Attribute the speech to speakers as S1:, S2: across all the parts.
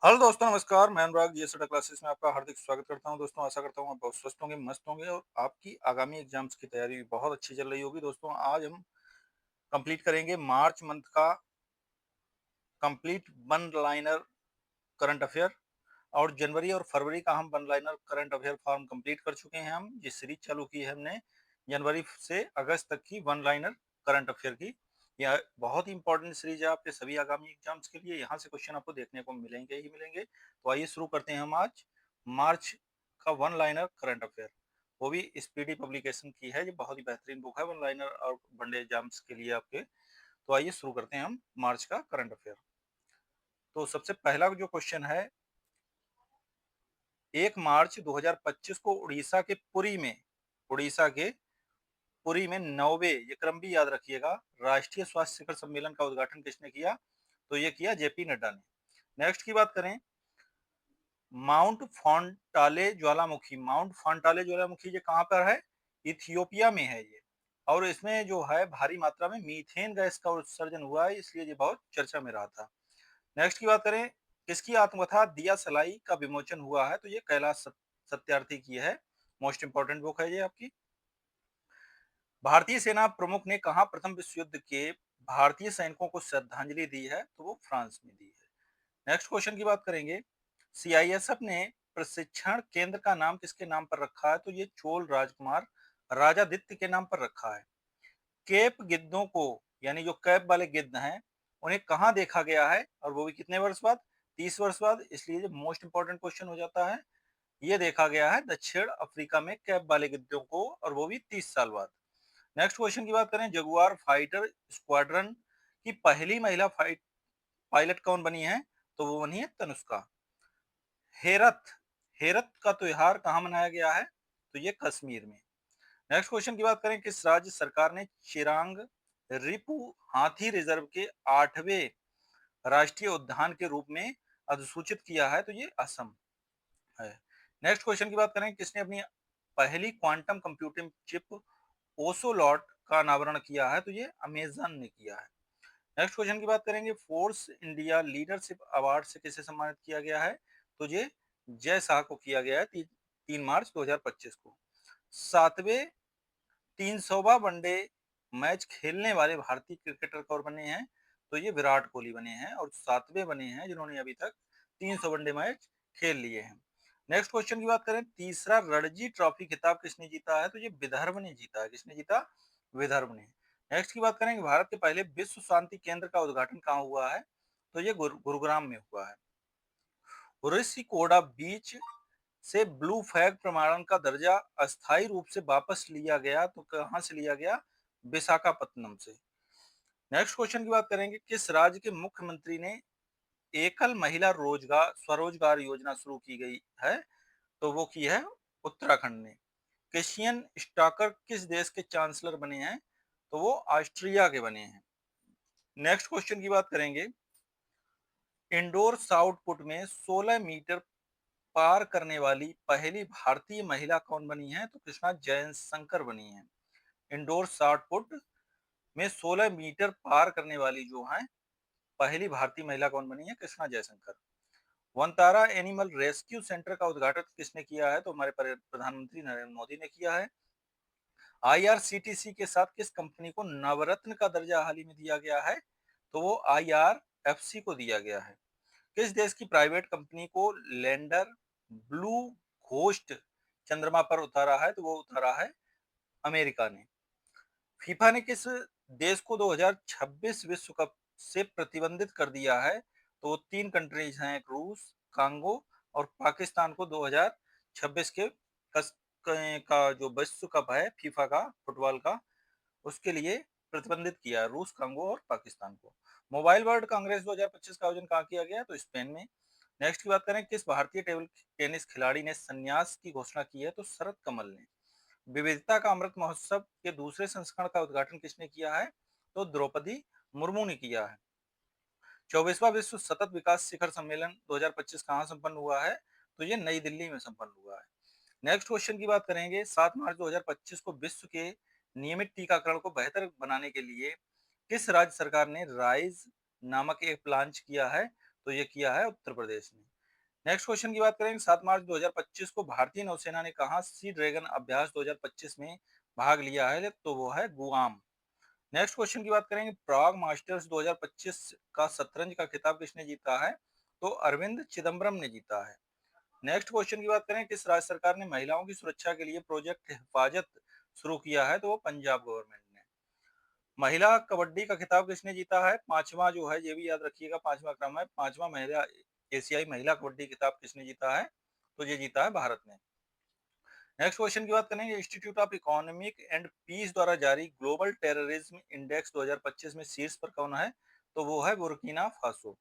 S1: Hello दोस्तों, नमस्कार। मैं अनुराग जीएसएटा क्लासेस में आपका हार्दिक स्वागत करता हूं। दोस्तों, आशा करता हूं आप बहुत स्वस्थ होंगे, मस्त होंगे और आपकी आगामी एग्जाम्स की तैयारी भी बहुत अच्छी चल रही होगी। दोस्तों, आज हम कंप्लीट करेंगे मार्च मंथ का complete one liner current affair और जनवरी और फरवरी का हम one liner current affair form complete कर चुके हैं। हम ये सीरीज चालू की है हमने जनवरी से अगस्त तक की वन लाइनर करंट अफेयर की। यह बहुत ही इंपॉर्टेंट सीरीज है आपके सभी आगामी एग्जाम्स के लिए। यहाँ से क्वेश्चन आपको देखने को मिलेंगे ही मिलेंगे। तो आइए शुरू करते हैं हम आज मार्च का वन लाइनर करंट अफेयर, वो भी स्पीडी पब्लिकेशन की है। ये बहुत ही बेहतरीन बुक है वन लाइनर और वनडे एग्जाम्स के लिए आपके। तो आइए शुरू करते हैं हम मार्च का करंट अफेयर। तो सबसे पहला जो क्वेश्चन है, 1 मार्च 2025 को उड़ीसा के पुरी में 9वें, ये क्रम भी याद रखिएगा, राष्ट्रीय स्वास्थ्य शिखर सम्मेलन का उद्घाटन किसने किया? तो ये किया जेपी नड्डा ने। नेक्स्ट की बात करें, माउंट फॉन्टाले ज्वालामुखी ये कहाँ पर है? इथियोपिया में है ये। और इसमें जो है भारी मात्रा में मीथेन गैस का उत्सर्जन हुआ है, इसलिए ये बहुत चर्चा में रहा था। नेक्स्ट की बात करें, किसकी आत्मकथा दिया सलाई का विमोचन हुआ है? तो ये कैलाश सत्यार्थी की है। मोस्ट इंपोर्टेंट बुक है ये आपकी। भारतीय सेना प्रमुख ने कहा प्रथम विश्व युद्ध के भारतीय सैनिकों को श्रद्धांजलि दी है? तो वो फ्रांस में दी है। नेक्स्ट क्वेश्चन की बात करेंगे, सीआईएसएफ ने प्रशिक्षण केंद्र का नाम किसके नाम पर रखा है? तो ये चोल राजकुमार राजादित्य के नाम पर रखा है। केप गिद्धों को, यानी जो कैप वाले गिद्ध हैं, उन्हें कहाँ देखा गया है और वो भी कितने वर्ष बाद? 30 वर्ष बाद। इसलिए ये मोस्ट इंपोर्टेंट क्वेश्चन हो जाता है। ये देखा गया है दक्षिण अफ्रीका में कैप वाले गिद्धों को, और वो भी 30 साल बाद। नेक्स्ट क्वेश्चन की बात करें, जगुआर फाइटर स्क्वाड्रन की पहली महिला पायलट कौन बनी है? तो वो बनी है तनुष्का। हेरत हेरत का त्योहार कहाँ मनाया गया है? तो ये कश्मीर में। नेक्स्ट क्वेश्चन की बात करें, किस राज्य सरकार ने चिरांग रिपु हाथी रिजर्व के 8वें राष्ट्रीय उद्यान के रूप में अधिसूचित किया है? तो ये असम है। नेक्स्ट क्वेश्चन की बात करें, किसने अपनी पहली क्वांटम कंप्यूटिंग चिप ओसोलॉट का अनावरण किया है? तो ये अमेजन ने किया है। नेक्स्ट क्वेश्चन की बात करेंगे, फोर्स इंडिया लीडरशिप अवार्ड से किसे सम्मानित किया गया है? तो ये जय शाह को किया गया है 3 मार्च 2025 को। 7वें 300वां वनडे मैच खेलने वाले भारतीय क्रिकेटर कौन बने हैं? तो ये विराट कोहली बने हैं, और 7वें बने हैं जिन्होंने अभी तक 300 वनडे मैच खेल लिए हैं। नेक्स्ट क्वेश्चन की बात करें, तीसरा रणजी ट्रॉफी खिताब किसने जीता है? तो ये विदर्भ ने जीता है। किसने जीता? विदर्भ ने। नेक्स्ट की बात करेंगे, भारत के पहले विश्व शांति केंद्र का उद्घाटन कहाँ हुआ है? तो ये गुरुग्राम में हुआ है। ऋषिकोड़ा बीच से ब्लू फ्लैग प्रमाणन का दर्जा अस्थायी रूप से वापस लिया गया, तो कहां से लिया गया? विशाखापत्तनम से। नेक्स्ट क्वेश्चन की बात करेंगे, किस राज्य के मुख्यमंत्री ने एकल महिला रोजगार स्वरोजगार योजना शुरू की गई है? तो वो की है उत्तराखंड ने। क्रिश्चियन स्टाकर किस देश के चांसलर बने हैं? तो वो ऑस्ट्रिया के बने हैं। नेक्स्ट क्वेश्चन की बात करेंगे, इंडोर शॉट में 16 मीटर पार करने वाली पहली भारतीय महिला कौन बनी है? तो कृष्णा जयशंकर बनी है। इंडोर शॉट पुट में 16 मीटर पार करने वाली जो है पहली भारतीय महिला कौन बनी है? Krishna Jaishankar. Vantara animal rescue centre का उद्घाटन किसने किया है? तो हमारे प्रधानमंत्री नरेंद्र मोदी ने किया है। आईआरसीटीसी के साथ किस कंपनी को नवरत्न का दर्जा हाल ही में दिया गया है? तो वो आईआरएफसी को दिया गया है। किस देश की प्राइवेट कंपनी को लैंडर ब्लू घोस्ट चंद्रमा पर उतारा है? तो वो उतारा है अमेरिका ने। फीफा ने किस देश को 2026 विश्व कप से प्रतिबंधित कर दिया है? तो 3 कंट्रीज हैं, रूस, कांगो और पाकिस्तान को 2026 के का जो विश्व कप है फीफा का फुटबॉल का, उसके लिए प्रतिबंधित किया है रूस, कांगो और पाकिस्तान को। मोबाइल वर्ल्ड कांग्रेस 2025 का आयोजन कहाँ किया गया? तो स्पेन में। नेक्स्ट की बात करें, किस भारतीय टेबल टेनिस खिलाड़ी ने संन्यास की घोषणा की है? तो शरद कमल ने। विविधता का अमृत महोत्सव के दूसरे संस्करण का उद्घाटन किसने किया है? तो द्रौपदी मुर्मू ने किया है। 24वां विश्व सतत विकास शिखर सम्मेलन 2025 कहाँ संपन्न हुआ है? तो ये नई दिल्ली में संपन्न हुआ है। नेक्स्ट क्वेश्चन की बात करेंगे, 7 मार्च 2025 को विश्व के नियमित टीकाकरण को बेहतर बनाने के लिए किस राज्य सरकार ने राइज नामक एक लॉन्च किया है? तो ये किया है उत्तर प्रदेश ने। नेक्स्ट क्वेश्चन की बात करेंगे, 7 मार्च 2025 को भारतीय नौसेना ने कहा सी ड्रैगन अभ्यास 2025 में भाग लिया है, तो वो है गुआम। नेक्स्ट क्वेश्चन की बात करेंगे, प्राग मास्टर्स 2025 का शतरंज का खिताब किसने जीता है, तो अरविंद चिदम्बरम ने जीता है। नेक्स्ट क्वेश्चन की बात करें, किस राज्य सरकार ने महिलाओं की सुरक्षा के लिए प्रोजेक्ट हिफाजत शुरू किया है, तो वो पंजाब गवर्नमेंट ने। महिला कबड्डी का खिताब किसने जीता है, पांचवा जो है, ये भी याद रखिएगा, पांचवा क्रम है, पांचवा महिला एशियाई महिला कबड्डी खिताब किसने जीता है, तो ये जीता है भारत ने। नेक्स्ट क्वेश्चन की बात करेंगे, institute of economic and peace द्वारा जारी ग्लोबल टेररिज्म इंडेक्स 2025 में शीर्ष पर कौन है, तो वो है बुर्किना फासो।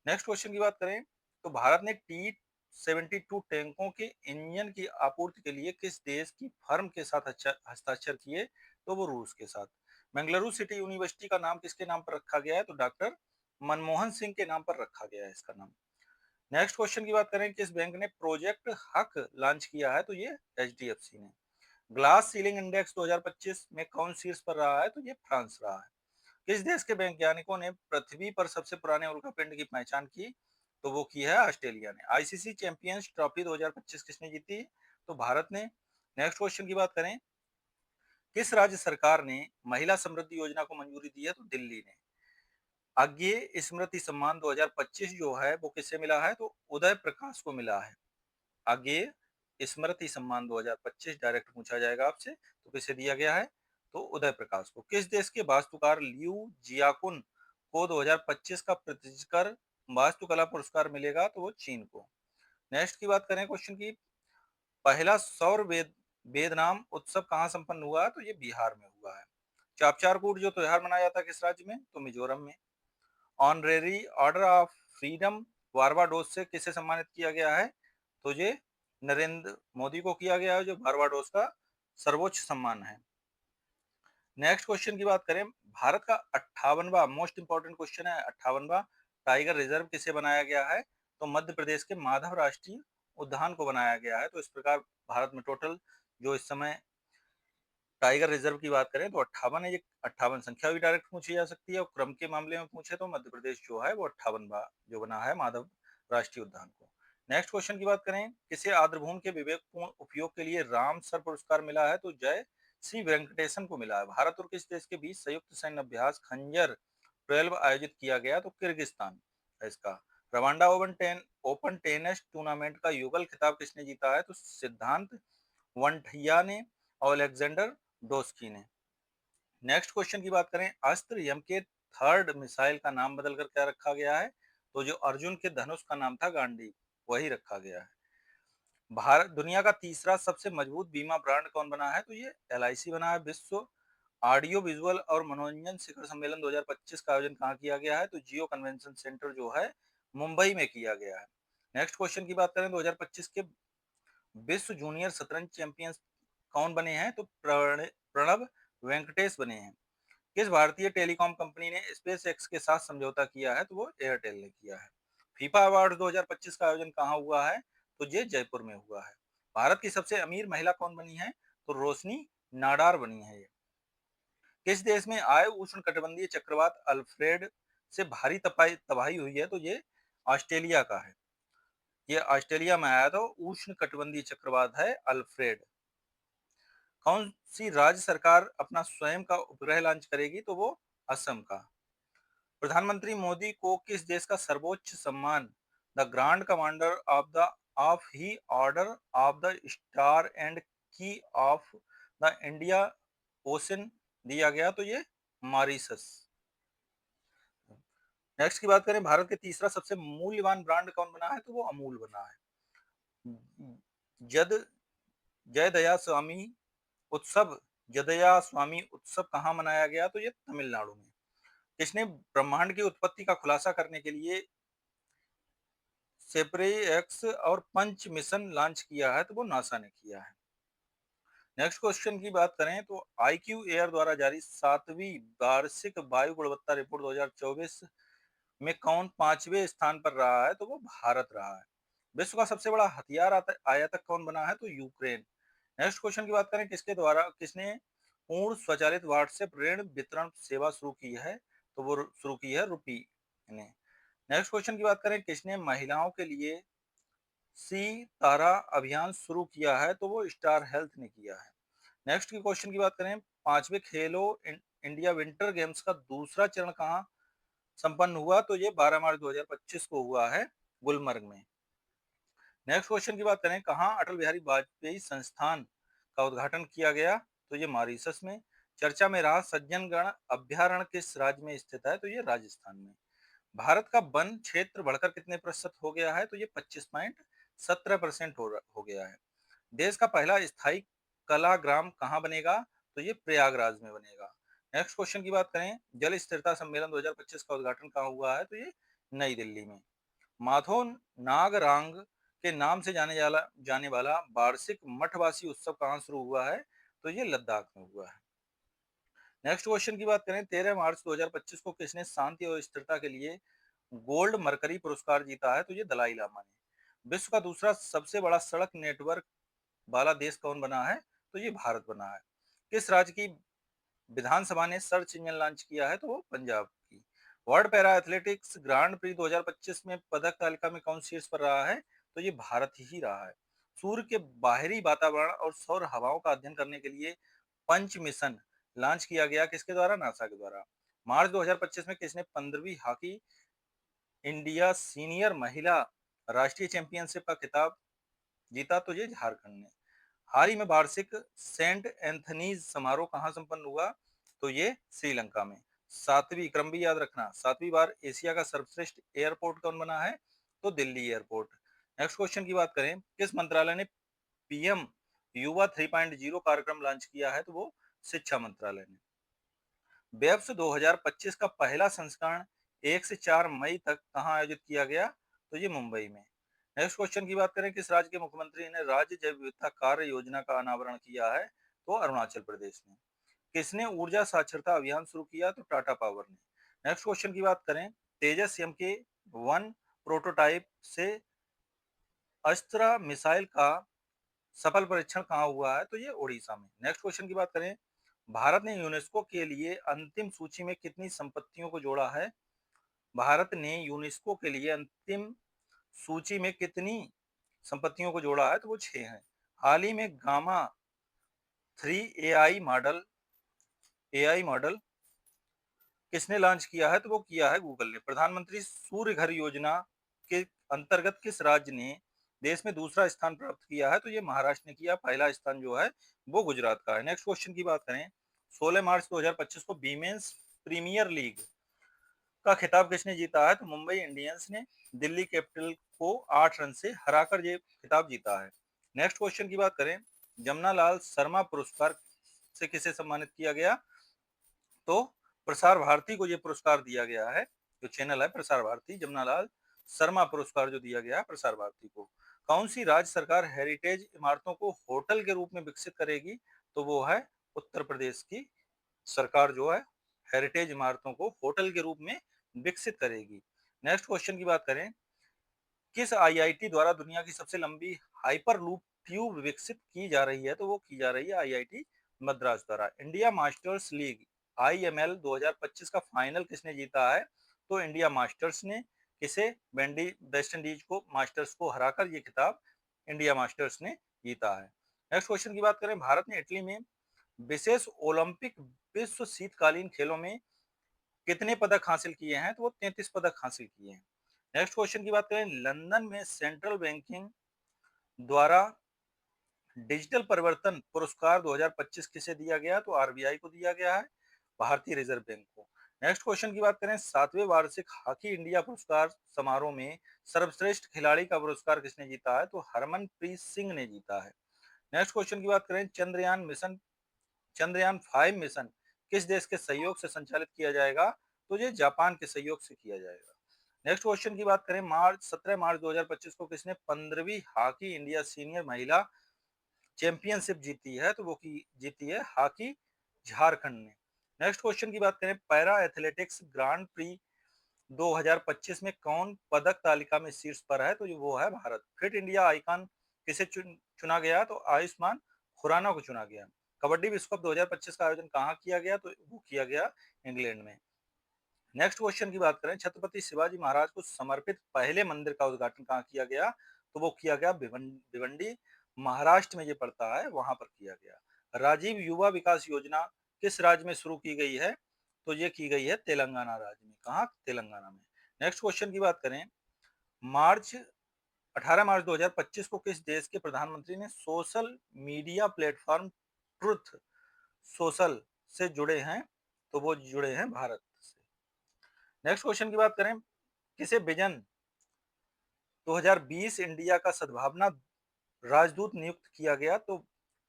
S1: नेक्स्ट क्वेश्चन की बात करें, तो भारत ने T-72 टैंकों के इंजन की आपूर्ति के लिए किस देश की फर्म के साथ हस्ताक्षर किए, तो वो रूस के साथ। बेंगलुरु सिटी यूनिवर्सिटी का नाम किसके नाम पर रखा गया है, तो डॉक्टर मनमोहन सिंह के नाम पर रखा गया है इसका नाम। नेक्स्ट क्वेश्चन की बात करें, किस बैंक ने प्रोजेक्ट हक लॉन्च किया है, तो ये HDFC ने। ग्लास सीलिंग इंडेक्स 2025 में कौन शीर्ष पर रहा है, तो ये फ्रांस रहा है। किस देश के वैज्ञानिकों ने पृथ्वी पर सबसे पुराने उल्कापिंड की पहचान की, तो वो की है ऑस्ट्रेलिया ने। आईसीसी चैंपियंस ट्रॉफी 2025 किसने जीती, तो भारत ने। नेक्स्ट क्वेश्चन की बात करें, किस राज्य सरकार ने महिला समृद्धि योजना को मंजूरी दी है, तो दिल्ली ने। अज्ञेय स्मृति सम्मान 2025 जो है वो किसे मिला है, तो उदय प्रकाश को मिला है। अज्ञेय स्मृति सम्मान 2025 डायरेक्ट पूछा जाएगा आपसे, तो किसे दिया गया है, तो उदय प्रकाश को। किस देश के वास्तुकार लियू जियाकुन को 2025 का प्रतिष्ठित वास्तुकला पुरस्कार मिलेगा, तो वो चीन को। नेक्स्ट की बात करें क्वेश्चन की, पहला सौर वेद नाम उत्सव कहाँ संपन्न हुआ है, तो ये बिहार में हुआ है। चापचारकूट जो त्योहार मनाया जाता है किस राज्य में, तो मिजोरम में। Honorary order of freedom Barbados से किसे सम्मानित किया गया है, तो ये नरेंद्र मोदी को किया गया है, जो बारबाडोस का सर्वोच्च सम्मान है। नेक्स्ट क्वेश्चन की बात करें, भारत का 58वां मोस्ट इंपोर्टेंट क्वेश्चन है, 58वां टाइगर रिजर्व किसे बनाया गया है, तो मध्य प्रदेश के माधव राष्ट्रीय उद्यान को बनाया गया है। तो इस प्रकार भारत में टोटल जो इस समय टाइगर रिजर्व की बात करें तो 58 है। ये 58 संख्या भी डायरेक्ट पूछी जा सकती है, और क्रम के मामले में पूछे तो मध्य प्रदेश जो है वो 58वां जो बना है माधव राष्ट्रीय उद्यान को। नेक्स्ट क्वेश्चन की बात करें, किसे आर्द्रभूमि के विवेकपूर्ण उपयोग के लिए रामसर पुरस्कार मिला है, तो जय सी वेंकटेशन को मिला है। भारत और किस देश के बीच संयुक्त सैन्य अभ्यास खंजर 12 आयोजित किया गया, तो किर्गिस्तान है इसका। रवांडा ओपन टेनिस टूर्नामेंट का युगल खिताब किसने जीता है, तो सिद्धांत वनठिया ने और अलेक्जेंडर डोस्की ने। नेक्स्ट क्वेश्चन की बात करें, अस्त्र यम के थर्ड मिसाइल का नाम बदलकर क्या रखा गया है, तो जो अर्जुन के धनुष का नाम था गांडी, वही रखा गया है। भारत दुनिया का तीसरा सबसे मजबूत बीमा ब्रांड कौन बना है, तो ये LIC बना है। विश्व ऑडियो विजुअल और मनोरंजन शिखर सम्मेलन 2025 का आयोजन कहाँ किया गया है, तो जियो कन्वेंशन सेंटर जो है मुंबई में किया गया है। नेक्स्ट क्वेश्चन की बात करें, 2025 के विश्व जूनियर शतरंज चैंपियंस कौन बने हैं, तो प्रणब वेंकटेश बने हैं। किस भारतीय टेलीकॉम कंपनी ने स्पेस एक्स के साथ समझौता किया है, तो वो एयरटेल ने किया है। फीफा अवार्ड 2025 का आयोजन कहाँ हुआ है, तो ये जयपुर में हुआ है। भारत की सबसे अमीर महिला कौन बनी है, तो रोशनी नाडार बनी है ये। किस देश में आए उष्ण कटिबंधीय चक्रवात अल्फ्रेड से भारी तबाही हुई है, तो ये ऑस्ट्रेलिया का है। ये ऑस्ट्रेलिया में आया था, उष्ण कटिबंधीय चक्रवात है अल्फ्रेड। कौन सी राज्य सरकार अपना स्वयं का उपग्रह लॉन्च करेगी, तो वो असम का। प्रधानमंत्री मोदी को किस देश का सर्वोच्च सम्मान the grand commander of he order of the star and की ऑफ द इंडिया ओशन दिया गया, तो ये मॉरिशस। नेक्स्ट की बात करें, भारत के तीसरा सबसे मूल्यवान ब्रांड कौन बना है, तो वो अमूल बना है। जद जय दया स्वामी उत्सव जदया स्वामी उत्सव कहाँ मनाया गया, तो ये तमिलनाडु में। किसने ब्रह्मांड की उत्पत्ति का खुलासा करने के लिए सेपरेक्स और पंच मिशन लॉन्च किया है, तो वो नासा ने किया है। नेक्स्ट क्वेश्चन की बात करें तो IQ एयर द्वारा जारी 7वीं वार्षिक वायु गुणवत्ता रिपोर्ट 2024 में कौन 5वें स्थान पर रहा है, तो वो भारत रहा है। विश्व का सबसे बड़ा हथियार आयातक कौन बना है, तो यूक्रेन। नेक्स्ट क्वेश्चन की बात करें, किसने पूर्ण स्वचालित व्हाट्सएप ऋण वितरण सेवा शुरू की है, तो वो शुरू की है रुपी ने। नेक्स्ट क्वेश्चन की बात करें, किसने महिलाओं के लिए सी तारा अभियान शुरू किया है? तो वो स्टार हेल्थ ने किया है। नेक्स्ट की क्वेश्चन की बात करें, 5वें इंडिया विंटर गेम्स का दूसरा चरण कहाँ संपन्न हुआ? तो ये 12 मार्च 2025 को हुआ है गुलमर्ग में। नेक्स्ट क्वेश्चन की बात करें, कहाँ अटल बिहारी वाजपेयी संस्थान का उद्घाटन किया गया? तो ये मॉरिशस में। चर्चा में रहा सज्जनगढ़ अभ्यारण्य किस राज्य में स्थित है? तो ये राजस्थान में। भारत का वन क्षेत्र बढ़कर कितने प्रतिशत हो गया है? तो ये 25.17% हो गया है। देश का पहला स्थायी कलाग्राम कहाँ बनेगा? तो ये प्रयागराज में बनेगा। नेक्स्ट क्वेश्चन की बात करें, जल स्थिरता सम्मेलन 2025 का उद्घाटन कहाँ हुआ है? तो ये नई दिल्ली में। माधो नागरांग के नाम से जाने वाला वार्षिक मठवासी उत्सव कहाँ शुरू हुआ है? तो ये लद्दाख में हुआ है। नेक्स्ट क्वेश्चन की बात करें, 13 मार्च 2025 को किसने शांति और स्थिरता के लिए गोल्ड मरकरी पुरस्कार जीता है? तो ये दलाई लामा ने। विश्व का दूसरा सबसे बड़ा सड़क नेटवर्क वाला देश कौन बना है? तो ये भारत बना है। किस राज्य की विधानसभा ने सर्च इंजन लॉन्च किया है? तो वो पंजाब की। World para athletics grand pre 2025 में पदक तालिका में कौन शीर्ष पर रहा है? तो ये भारत ही रहा है। सूर्य के बाहरी वातावरण और सौर हवाओं का अध्ययन करने के लिए पंच मिशन लॉन्च किया गया, किसके द्वारा? नासा के द्वारा। मार्च 2025 में किसने 15वीं हॉकी इंडिया सीनियर महिला राष्ट्रीय चैंपियनशिप का खिताब जीता? तो ये झारखंड ने। हाल ही में वार्षिक सेंट एंथनीज समारोह कहाँ संपन्न हुआ? तो ये श्रीलंका में। सातवीं क्रम भी याद रखना, 7वीं बार एशिया का सर्वश्रेष्ठ एयरपोर्ट कौन बना है? तो दिल्ली एयरपोर्ट। नेक्स्ट क्वेश्चन की बात करें, किस मंत्रालय ने पीएम युवा 3.0 कार्यक्रम लॉन्च किया है? तो वो शिक्षा मंत्रालय ने। वेब्स 2025 का पहला संस्करण 1 से 4 मई तक कहाँ आयोजित किया गया? तो ये मुंबई में। नेक्स्ट क्वेश्चन की बात करें, किस राज्य के मुख्यमंत्री ने राज्य जैव विविधता कार्य योजना का अनावरण किया है? तो अरुणाचल प्रदेश ने। किसने ऊर्जा साक्षरता अभियान शुरू किया? तो टाटा पावर ने। नेक्स्ट क्वेश्चन की बात करें, तेजस एम के 1 प्रोटोटाइप से अस्त्र मिसाइल का सफल परीक्षण कहाँ हुआ है? तो ये ओडिशा में। नेक्स्ट क्वेश्चन की बात करें, भारत ने यूनेस्को के लिए अंतिम सूची में कितनी संपत्तियों को जोड़ा है? भारत ने यूनेस्को के लिए अंतिम सूची में कितनी संपत्तियों को जोड़ा है? तो वो 6 हैं। हाल ही में गामा 3 एआई मॉडल किसने लॉन्च किया है? तो वो किया है गूगल ने। प्रधानमंत्री सूर्य घर योजना के अंतर्गत किस राज्य ने देश में दूसरा स्थान प्राप्त किया है? तो ये महाराष्ट्र ने किया। पहला स्थान जो है वो गुजरात का है। नेक्स्ट क्वेश्चन की बात करें, 16 मार्च 2025 को वीमेंस प्रीमियर लीग का खिताब किसने जीता है? तो मुंबई इंडियंस ने दिल्ली कैपिटल को 8 रन से हराकर ये खिताब जीता है। नेक्स्ट क्वेश्चन की बात करें, जमनालाल शर्मा पुरस्कार से किसे सम्मानित किया गया? तो प्रसार भारती को ये पुरस्कार दिया गया है। जो चैनल है प्रसार भारती, जमनालाल शर्मा पुरस्कार जो दिया गया है प्रसार भारती को। कौन सी राज्य सरकार हेरिटेज इमारतों को होटल के रूप में विकसित करेगी? तो वो है उत्तर प्रदेश की सरकार जो है हेरिटेज इमारतों को होटल के रूप में विकसित करेगी। नेक्स्ट क्वेश्चन की बात करें, किस आईआईटी द्वारा दुनिया की सबसे लंबी हाइपरलूप ट्यूब विकसित की जा रही है? तो वो की जा रही है आईआईटी मद्रास द्वारा। इंडिया मास्टर्स लीग आईएमएल 2025 का फाइनल किसने जीता है? तो इंडिया मास्टर्स ने। किसे? वेस्ट इंडीज को मास्टर्स को हराकर ये खिताब इंडिया मास्टर्स ने जीता है। नेक्स्ट क्वेश्चन की बात करें, भारत ने इटली में विशेष ओलंपिक विश्व शीतकालीन खेलों में कितने पदक हासिल किए हैं? तो वो 33 पदक हासिल किए हैं। नेक्स्ट क्वेश्चन की बात करें, लंदन में सेंट्रल बैंकिंग द्वारा डिजिटल परिवर्तन पुरस्कार 2025 किसे दिया गया? तो आरबीआई को दिया गया है, भारतीय रिजर्व बैंक को। नेक्स्ट क्वेश्चन की बात करें, 7वें वार्षिक हॉकी इंडिया पुरस्कार समारोह में सर्वश्रेष्ठ खिलाड़ी का पुरस्कार किसने जीता है? तो हरमनप्रीत सिंह ने जीता है। नेक्स्ट क्वेश्चन की बात करें, चंद्रयान 5 मिशन किस देश के सहयोग से संचालित किया जाएगा? तो ये जापान के सहयोग से किया जाएगा। नेक्स्ट क्वेश्चन की बात करें, 17 मार्च 2025 को किसने 15वीं हॉकी इंडिया सीनियर महिला चैंपियनशिप जीती है? तो वो की जीती है हॉकी झारखंड ने। नेक्स्ट क्वेश्चन की बात करें, पैरा एथलेटिक्स ग्रांड प्री 2025 में कौन पदक तालिका में शीर्ष पर है? तो ये वो है भारत। फिट इंडिया आइकॉन किसे चुना गया? तो आयुष्मान खुराना को चुना गया। कबड्डी विश्व कप 2025 का आयोजन कहाँ किया गया? तो वो किया गया इंग्लैंड में। नेक्स्ट क्वेश्चन की बात करें, छत्रपति शिवाजी महाराज को समर्पित पहले मंदिर का उद्घाटन कहाँ किया गया? तो वो किया गया भिवंडी, महाराष्ट्र में ये पड़ता है, वहां पर किया गया। राजीव युवा विकास योजना किस राज्य में शुरू की गई है? तो ये की गई है तेलंगाना राज्य में। कहाँ? तेलंगाना में। नेक्स्ट क्वेश्चन की बात करें, मार्च 18 मार्च 2025 को किस देश के प्रधानमंत्री ने social media platform truth social से जुड़े हैं? तो वो जुड़े हैं भारत से। नेक्स्ट क्वेश्चन की बात करें, किसे विजन 2020 इंडिया का सद्भावना राजदूत नियुक्त किया गया? तो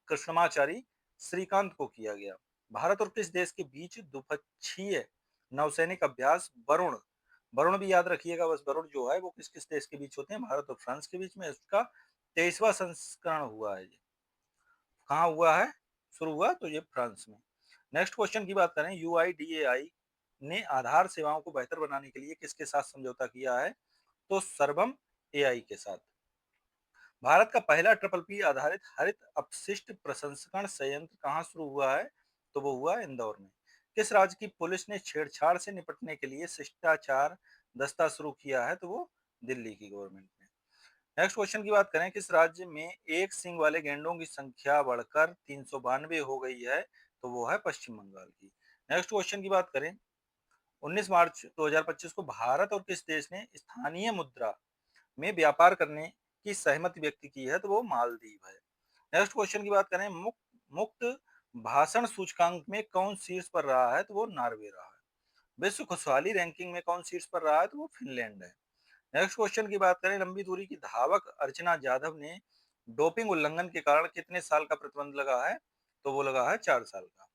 S1: कृष्णमाचारी श्रीकांत को किया गया। भारत और किस देश के बीच द्विपक्षीय नौसैनिक अभ्यास वरुण, वरुण भी याद रखिएगा, बस वरुण जो है वो किस किस देश के बीच होते हैं? भारत और फ्रांस के बीच में। इसका 23वां संस्करण हुआ है। कहाँ हुआ है? शुरू हुआ तो ये फ्रांस में। नेक्स्ट क्वेश्चन की बात करें, यूआईडीएआई ने आधार सेवाओं को बेहतर बनाने के लिए किसके साथ समझौता किया है? तो सर्वम एआई के साथ। भारत का पहला ट्रिपल पी आधारित हरित अपशिष्ट प्रसंस्करण संयंत्र कहाँ शुरू हुआ है? तो वो हुआ इंदौर में। किस राज्य की पुलिस ने छेड़छाड़ से निपटने के लिए शिष्टाचार दस्ता शुरू किया है? तो वो दिल्ली की गवर्नमेंट ने। नेक्स्ट क्वेश्चन की बात करें, किस राज्य में एक सींग वाले गैंडों की संख्या बढ़कर 392 हो गई है? तो वो है पश्चिम बंगाल की। नेक्स्ट क्वेश्चन की बात करें, 19 मार्च 2025 को भारत और किस देश ने स्थानीय मुद्रा में व्यापार करने की सहमति व्यक्त की है? तो वो मालदीव है। नेक्स्ट क्वेश्चन की बात करें, मुक्त भाषण सूचकांक में कौन शीर्ष पर रहा है? तो वो नॉर्वे रहा है। विश्व खुशहाली रैंकिंग में कौन शीर्ष पर रहा है? तो वो फिनलैंड है। नेक्स्ट क्वेश्चन की बात करें, लंबी दूरी की धावक अर्चना जाधव ने डोपिंग उल्लंघन के कारण कितने साल का प्रतिबंध लगा है? तो वो लगा है 4 साल का।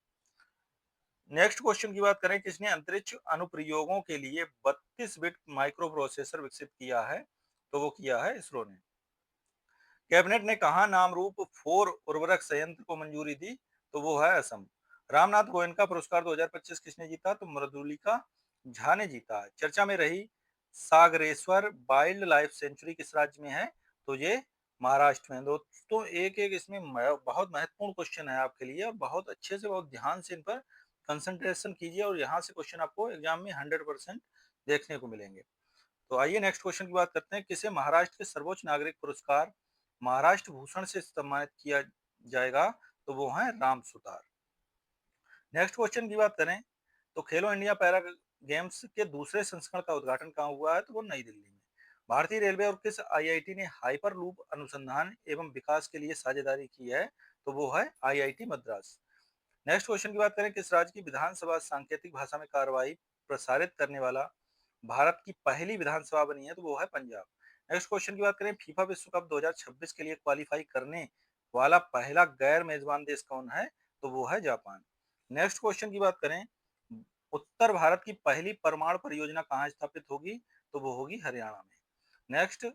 S1: नेक्स्ट क्वेश्चन की बात करें, किसने अंतरिक्ष अनुप्रयोगों के लिए 32 बिट माइक्रो प्रोसेसर विकसित किया है? तो वो किया है इसरो ने। कैबिनेट ने कहा नामरूप 4 उर्वरक संयंत्र को मंजूरी दी? तो वो है असम। रामनाथ गोयनका पुरस्कार 2025 किसने जीता? तो मृदुलिका झा ने जीता। चर्चा में रही सागरेश्वर वाइल्ड लाइफ सेंचुरी किस राज्य में है? तो ये महाराष्ट्र में। दोस्तों एक एक इसमें बहुत महत्वपूर्ण क्वेश्चन है आपके लिए, और बहुत अच्छे से बहुत ध्यान से इन पर कंसंट्रेशन कीजिए, और यहाँ से क्वेश्चन आपको एग्जाम में 100% देखने को मिलेंगे। तो आइए नेक्स्ट क्वेश्चन की बात करते हैं, किसे महाराष्ट्र के सर्वोच्च नागरिक पुरस्कार महाराष्ट्र भूषण से सम्मानित किया जाएगा? तो वो है राम सुतार। नेक्स्ट क्वेश्चन की बात करें, तो खेलो इंडिया पैरा गेम्स के दूसरे संस्करण का उद्घाटन कहाँ हुआ है? तो वो नई दिल्ली में। भारतीय रेलवे और किस आईआईटी ने हाइपर लूप अनुसंधान एवं विकास के लिए साझेदारी की है? तो वो है आईआईटी मद्रास। नेक्स्ट क्वेश्चन की बात करें, किस राज्य की विधानसभा सांकेतिक भाषा में कार्रवाई प्रसारित करने वाला भारत की पहली विधानसभा बनी है? तो वो है पंजाब। नेक्स्ट क्वेश्चन की बात करें, फीफा विश्व कप 2026 के लिए क्वालिफाई करने वाला पहला गैर मेजबान देश कौन है? तो वो है जापान। नेक्स्ट क्वेश्चन की बात करें, उत्तर भारत की पहली परमाणु परियोजना कहाँ स्थापित होगी? तो वो होगी हरियाणा में। नेक्स्ट,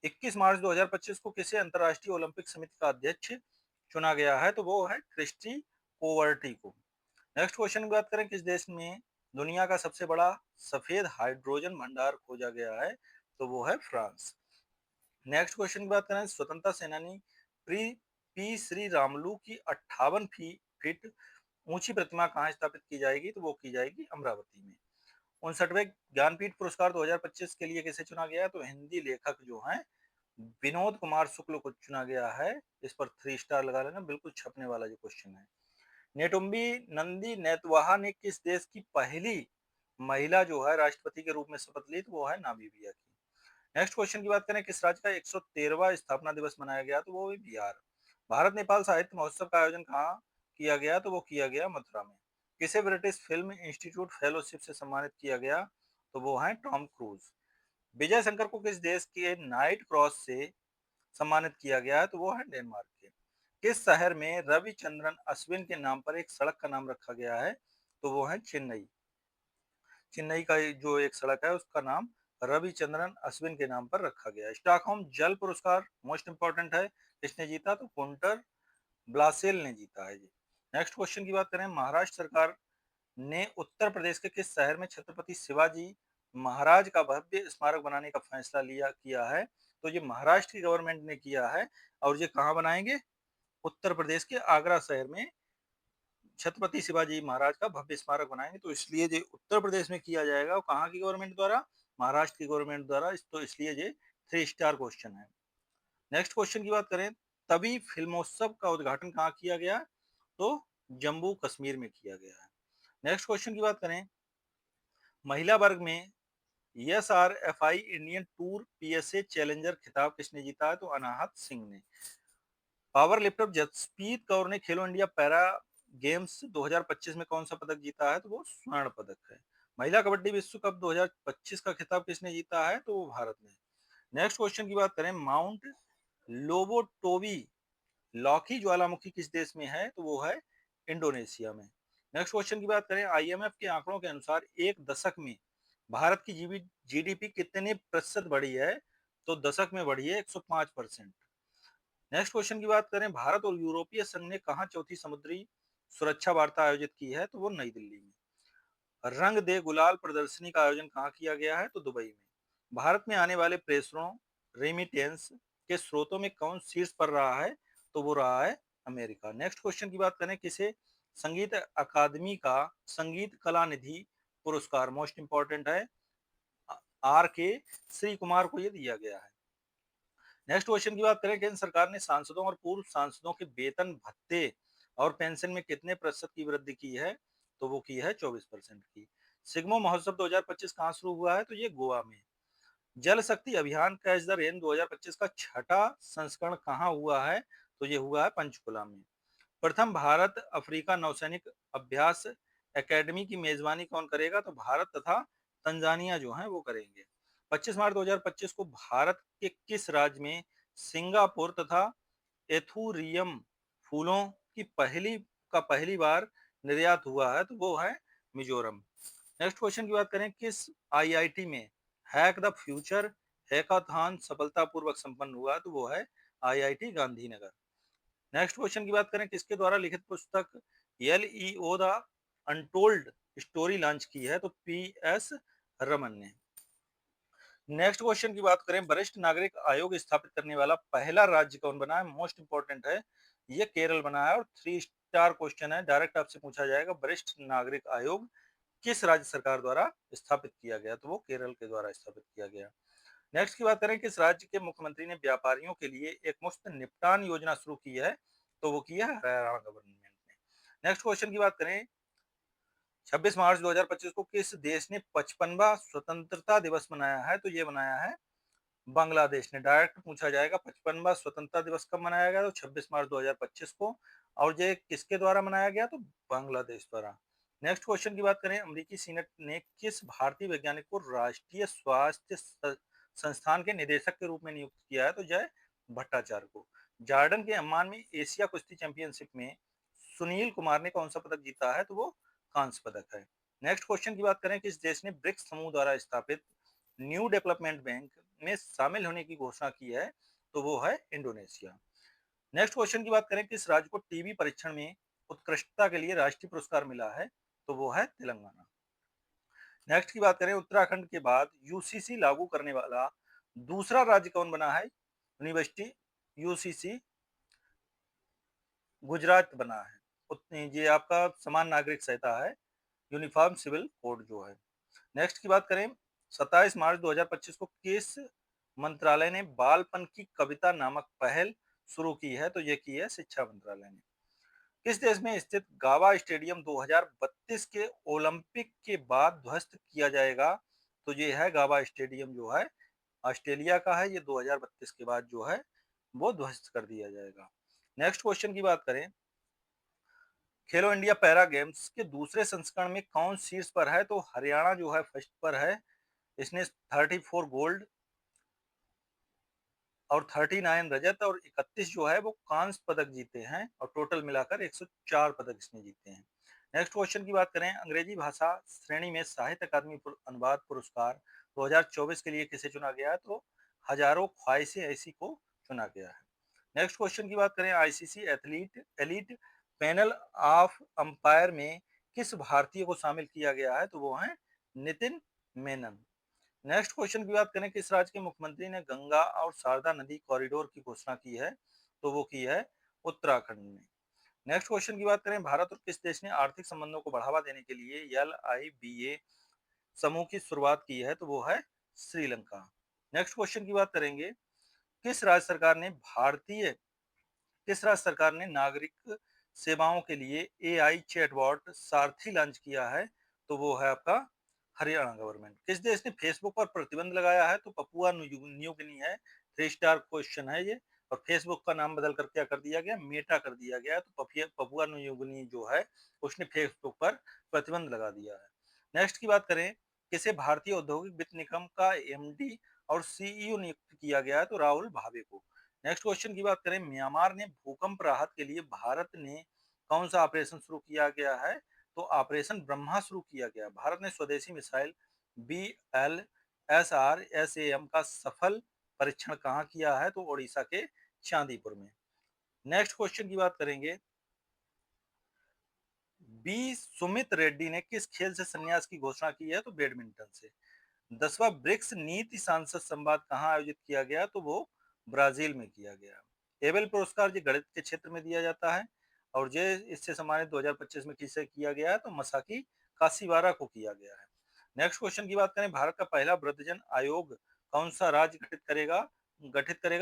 S1: 21 मार्च 2025 को किसे अंतरराष्ट्रीय ओलंपिक समिति का अध्यक्ष चुना गया है? तो वो है क्रिस्टी कोवर्टी को। नेक्स्ट क्वेश्चन की बात करें, किस देश में दुनिया का सबसे बड़ा सफेद हाइड्रोजन भंडार खोजा गया है? तो वो है फ्रांस। नेक्स्ट क्वेश्चन की बात करें, स्वतंत्रता सेनानी प्री पी श्री रामलू की 58 फीट ऊंची प्रतिमा कहाँ स्थापित की जाएगी? तो वो की जाएगी अमरावती में। 59वें ज्ञानपीठ पुरस्कार 2025 के लिए किसे चुना गया? तो हिंदी लेखक जो हैं विनोद कुमार शुक्ल को चुना गया है। इस पर 3 स्टार लगा लेना, बिल्कुल छपने वाला जो क्वेश्चन है। नेटुम्बी नंदी नेतवाहा ने किस देश की पहली महिला जो है राष्ट्रपति के रूप में शपथ ली? तो वो है नामीबिया की। नेक्स्ट क्वेश्चन की बात करें, किस राज्य का 113वां स्थापना दिवस मनाया गया? तो वो भी बिहार। भारत नेपाल साहित्य महोत्सव का आयोजन कहाँ किया गया? तो वो किया गया मथुरा में। किसे ब्रिटिश फिल्म इंस्टीट्यूट फेलोशिप से सम्मानित किया गया? तो वो है टॉम क्रूज। विजय शंकर को किस देश के नाइट क्रॉस से सम्मानित किया गया है? तो वो है डेनमार्क के। किस शहर में रविचंद्रन अश्विन के नाम पर एक सड़क का नाम रखा गया है? तो वो है चेन्नई। चेन्नई का जो एक सड़क है उसका नाम रविचंद्रन अश्विन के नाम पर रखा गया है। स्टॉकहोम जल पुरस्कार मोस्ट इंपॉर्टेंट है, किसने जीता? तो कुंटर ब्लासेल ने जीता है जी। नेक्स्ट क्वेश्चन की बात करें, महाराष्ट्र सरकार ने उत्तर प्रदेश के किस शहर में छत्रपति शिवाजी महाराज का भव्य स्मारक बनाने का फैसला लिया किया है? तो ये महाराष्ट्र की गवर्नमेंट ने किया है, और ये कहाँ बनाएंगे? उत्तर प्रदेश के आगरा शहर में छत्रपति शिवाजी महाराज का भव्य स्मारक बनाएंगे। तो इसलिए ये उत्तर प्रदेश में किया जाएगा, और कहाँ की गवर्नमेंट द्वारा? महाराष्ट्र की गवर्नमेंट द्वारा। तो इसलिए ये 3 स्टार क्वेश्चन है। नेक्स्ट क्वेश्चन की बात करें, तभी फिल्मोत्सव का उद्घाटन कहाँ किया गया? तो जम्मू कश्मीर में किया गया है। नेक्स्ट क्वेश्चन की बात करें, महिला वर्ग में एसआरएफआई इंडियन टूर पीएसए चैलेंजर खिताब किसने जीता है? तो अनाहत सिंह ने। पावर लिफ्टर जसप्रीत कौर ने खेलो इंडिया पैरा गेम्स 2025 में कौन सा पदक जीता है? तो वो स्वर्ण पदक है। महिला कबड्डी विश्व कप 2025 का खिताब किसने जीता है? तो वो भारत ने। नेक्स्ट क्वेश्चन की बात करें, माउंट लोबोटोवी लॉकी ज्वालामुखी किस देश में है? तो वो है इंडोनेशिया में। नेक्स्ट क्वेश्चन की बात करें, आईएमएफ के आंकड़ों के अनुसार एक दशक में भारत की जीडीपी कितने प्रतिशत बढ़ी है? तो दशक में बढ़ी है 105%। नेक्स्ट क्वेश्चन की बात करें, भारत और यूरोपीय संघ ने कहा चौथी समुद्री सुरक्षा वार्ता आयोजित की है? तो वो नई दिल्ली में। रंग दे गुलाल प्रदर्शनी का आयोजन कहाँ किया गया है? तो दुबई में। भारत में आने वाले प्रेषणों रेमिटेंस के स्रोतों में कौन शीर्ष पर रहा है? तो वो रहा है अमेरिका। नेक्स्ट क्वेश्चन की बात करें, किसे संगीत अकादमी का संगीत कला निधि पुरस्कार मोस्ट इंपॉर्टेंट है? आर के श्री कुमार को ये दिया गया है। नेक्स्ट क्वेश्चन की बात करें, केंद्र सरकार ने सांसदों और पूर्व सांसदों के वेतन भत्ते और पेंशन में कितने प्रतिशत की वृद्धि की है? तो वो की है 24% की। सिग्मो महोत्सव 2025 कहाँ शुरू हुआ है? तो ये गोवा में। जल शक्ति अभियान कैच द रेन 2025 का छठा संस्करण कहाँ हुआ है? तो ये हुआ है पंचकुला में। प्रथम भारत अफ्रीका नौसैनिक अभ्यास एकेडमी की मेजबानी कौन करेगा? तो भारत तथा तंजानिया जो है वो करेंगे। 25 मार्च 2025 को भारत के किस राज्य में सिंगापुर तथा एथुरियम फूलों की पहली बार निर्यात हुआ है? तो वो है मिजोरम। नेक्स्ट क्वेश्चन की बात करें, किस आईआईटी में हैक द फ्यूचर हैकाथॉन सफलतापूर्वक संपन्न हुआ? तो वो है आईआईटी गांधीनगर। नेक्स्ट क्वेश्चन की बात करें, किसके द्वारा लिखित पुस्तक LEO the untold story launch की है? तो पी एस रमन ने। नेक्स्ट क्वेश्चन की बात करें, वरिष्ठ नागरिक आयोग स्थापित करने वाला पहला राज्य कौन बना है? मोस्ट इंपोर्टेंट है, ये केरल बना है और 3 स्टार क्वेश्चन है, डायरेक्ट आपसे पूछा जाएगा वरिष्ठ नागरिक आयोग किस राज्य सरकार द्वारा स्थापित किया गया? तो वो केरल के द्वारा स्थापित किया गया। नेक्स्ट की बात करें, किस राज्य के मुख्यमंत्री ने व्यापारियों के लिए एक मुफ्त निपटान योजना शुरू की है? तो वो की है हरियाणा गवर्नमेंट ने। नेक्स्ट क्वेश्चन की बात करें, 26 मार्च 2025 को किस देश ने 55वां स्वतंत्रता दिवस मनाया है? तो ये मनाया है बांग्लादेश ने। डायरेक्ट पूछा जाएगा 55वां स्वतंत्रता दिवस कब मनाया गया? तो 26 मार्च 2025 को। और ये किसके द्वारा मनाया गया? तो बांग्लादेश द्वारा। नेक्स्ट क्वेश्चन की बात करें, अमेरिकी सीनेट ने किस भारतीय वैज्ञानिक को राष्ट्रीय स्वास्थ्य संस्थान के निदेशक के रूप में नियुक्त किया है? तो जय भट्टाचार्य को। जॉर्डन के अम्मान में एशिया कुश्ती चैंपियनशिप में सुनील कुमार ने कौन सा पदक जीता है? तो वो कांस्य पदक है। नेक्स्ट क्वेश्चन की बात करें, किस देश ने ब्रिक्स समूह द्वारा स्थापित न्यू डेवलपमेंट बैंक में शामिल होने की घोषणा की है? तो वो है इंडोनेशिया। नेक्स्ट क्वेश्चन की बात करें, किस राज्य को टीबी परीक्षण में उत्कृष्टता के लिए राष्ट्रीय पुरस्कार मिला है? तो वो है तेलंगाना। नेक्स्ट की बात करें, उत्तराखंड के बाद यूसीसी लागू करने वाला दूसरा राज्य कौन बना है? यूनिवर्सिटी यूसीसी गुजरात बना है। ये आपका समान नागरिक संहिता है, यूनिफॉर्म सिविल कोड जो है। नेक्स्ट की बात करें, 27 मार्च 2025 को किस मंत्रालय ने बालपन की कविता नामक पहल शुरू की है? तो ये की है शिक्षा मंत्रालय ने। किस देश में स्थित गावा स्टेडियम 2032 के ओलंपिक के बाद ध्वस्त किया जाएगा? तो ये है गावा स्टेडियम जो है ऑस्ट्रेलिया का है, ये 2032 के बाद जो है वो ध्वस्त कर दिया जाएगा। नेक्स्ट क्वेश्चन की बात करें, खेलो इंडिया पैरा गेम्स के दूसरे संस्करण में कौन शीर्ष पर है? तो हरियाणा जो है फर्स्ट पर है, इसने 34 गोल्ड और 39 रजत और 31 जो है वो कांस्य पदक जीते हैं और टोटल मिलाकर 104 पदक इसने जीते हैं। नेक्स्ट क्वेश्चन की बात करें, अंग्रेजी भाषा श्रेणी में साहित्य अकादमी अनुवाद पुरस्कार 2024 के लिए किसे चुना गया है? तो हजारों ख्वाहिशें ऐसी को चुना गया है। नेक्स्ट क्वेश्चन की बात करें, ICC athlete elite panel of umpire में किस भारतीय को शामिल किया गया है? तो वो है नितिन मेनन। नेक्स्ट क्वेश्चन की बात करें, किस राज्य के मुख्यमंत्री ने गंगा और शारदा नदी कॉरिडोर की घोषणा की है? तो वो की है उत्तराखंड ने। नेक्स्ट क्वेश्चन की बात करें, भारत और किस देश ने आर्थिक संबंधों को बढ़ावा देने के लिए LIBA समूह की शुरुआत की है? तो वो है श्रीलंका। नेक्स्ट क्वेश्चन की बात करेंगे, किस राज्य सरकार ने भारतीय किस राज्य सरकार ने नागरिक सेवाओं के लिए एआई चैटबॉट सारथी लॉन्च किया है? तो वो है आपका हरियाणा गवर्नमेंट। किस देश ने फेसबुक पर प्रतिबंध लगाया है? तो पपुआ न्यू गिनी है। 3 स्टार क्वेश्चन है ये। और फेसबुक का नाम बदल कर क्या कर दिया गया? मेटा कर दिया गया। तो पपुआ न्यू गिनी जो है उसने फेसबुक पर प्रतिबंध लगा दिया है। नेक्स्ट की बात करें, किसे भारतीय औद्योगिक वित्त निगम का एमडी और सीईओ नियुक्त किया गया है? तो राहुल भावे को। नेक्स्ट क्वेश्चन की बात करें, म्यांमार ने भूकंप राहत के लिए भारत ने कौन सा ऑपरेशन शुरू किया गया है? तो ऑपरेशन ब्रह्मा शुरू किया गया। भारत ने स्वदेशी मिसाइल BLSR-SAM का सफल परीक्षण कहाँ किया है? तो ओडिशा के चांदीपुर में। नेक्स्ट क्वेश्चन की बात करेंगे, बी सुमित रेड्डी ने किस खेल से संन्यास की घोषणा की है? तो बैडमिंटन से। 10वां ब्रिक्स नीति सांसद संवाद कहाँ आयोजित किया गया? तो वो ब्राजील में किया गया। एबेल पुरस्कार जो गणित के क्षेत्र में दिया जाता है और ये इससे सम्मानित 2025 में किसे किया गया है? तो मसाकी काशीवारा को किया गया है। नेक्स्ट क्वेश्चन की बात करें, भारत का पहला वृद्धजन आयोग कौन सा राज्य गठित करेगा?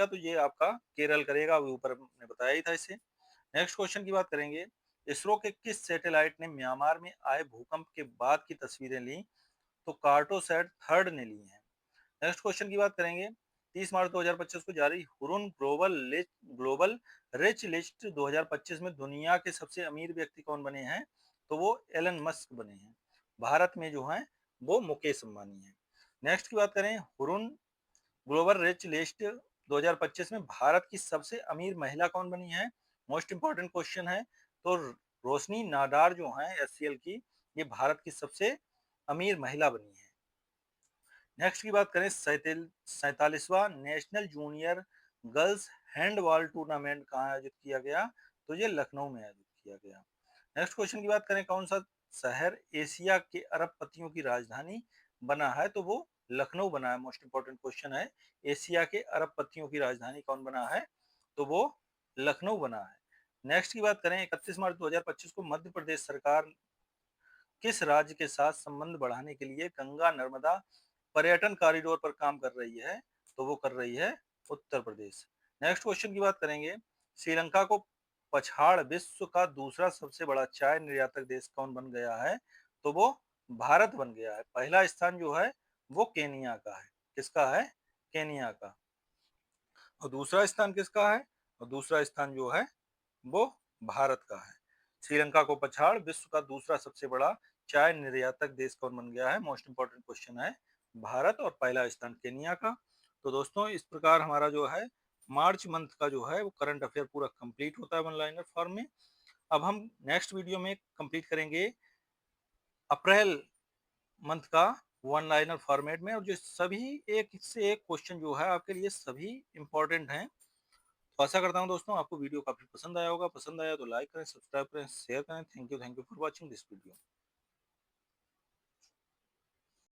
S1: तो ये आपका केरल करेगा, अभी ऊपर मैंने बताया ही था इसे। नेक्स्ट क्वेश्चन की बात करेंगे, इसरो के किस सैटेलाइट ने म्यांमार में आए भूकंप के बाद की तस्वीरें ली? तो कार्टोसैट थर्ड ने ली है। नेक्स्ट क्वेश्चन की बात करेंगे, 30 मार्च 2025 को जारी हुरुन ग्लोबल रिच लिस्ट 2025 में दुनिया के सबसे अमीर व्यक्ति कौन बने हैं? तो वो एलन मस्क बने हैं। भारत में जो है वो मुकेश अंबानी है। नेक्स्ट की बात करें, हुरुन ग्लोबल रिच लिस्ट 2025 में भारत की सबसे अमीर महिला कौन बनी है? मोस्ट इंपॉर्टेंट क्वेश्चन है। तो रोशनी नाडार जो है एचसीएल की, ये भारत की सबसे अमीर महिला बनी है। नेक्स्ट की बात करें, 47वां national junior girls handball tournament कहाँ आयोजित किया गया? तो ये लखनऊ में आयोजित किया गया। नेक्स्ट क्वेश्चन की बात करें, कौन सा शहर एशिया के अरबपतियों की राजधानी बना है? तो वो लखनऊ बना है। मोस्ट इंपॉर्टेंट क्वेश्चन है, एशिया के अरबपतियों की राजधानी कौन बना है? तो वो लखनऊ बना है। नेक्स्ट की बात करें, 31 मार्च 2025 को मध्य प्रदेश सरकार किस राज्य के साथ संबंध बढ़ाने के लिए गंगा नर्मदा पर्यटन कॉरिडोर पर काम कर रही है? तो वो कर रही है उत्तर प्रदेश। नेक्स्ट क्वेश्चन की बात करेंगे, श्रीलंका को पछाड़ विश्व का दूसरा सबसे बड़ा चाय निर्यातक देश कौन बन गया है? तो वो भारत बन गया है। पहला स्थान जो है वो केनिया का है। किसका है? केनिया का। और दूसरा स्थान किसका है? और दूसरा स्थान जो है वो भारत का है। श्रीलंका को पछाड़ विश्व का दूसरा सबसे बड़ा चाय निर्यातक देश कौन बन गया है? मोस्ट इंपोर्टेंट क्वेश्चन है भारत, और पहला स्थान केनिया का। तो दोस्तों इस प्रकार हमारा जो है मार्च मंथ का जो है वो करंट अफेयर पूरा कंप्लीट होता है वन लाइनर फॉर्म में। अब हम नेक्स्ट वीडियो में कंप्लीट करेंगे अप्रैल मंथ का वन लाइनर फॉर्मेट में, और जो सभी एक से एक क्वेश्चन जो है आपके लिए सभी इंपॉर्टेंट हैं। तो आशा करता हूँ दोस्तों आपको वीडियो काफी पसंद आया होगा। पसंद आया तो लाइक करें, सब्सक्राइब करें, शेयर करें। Thank you for watching this video.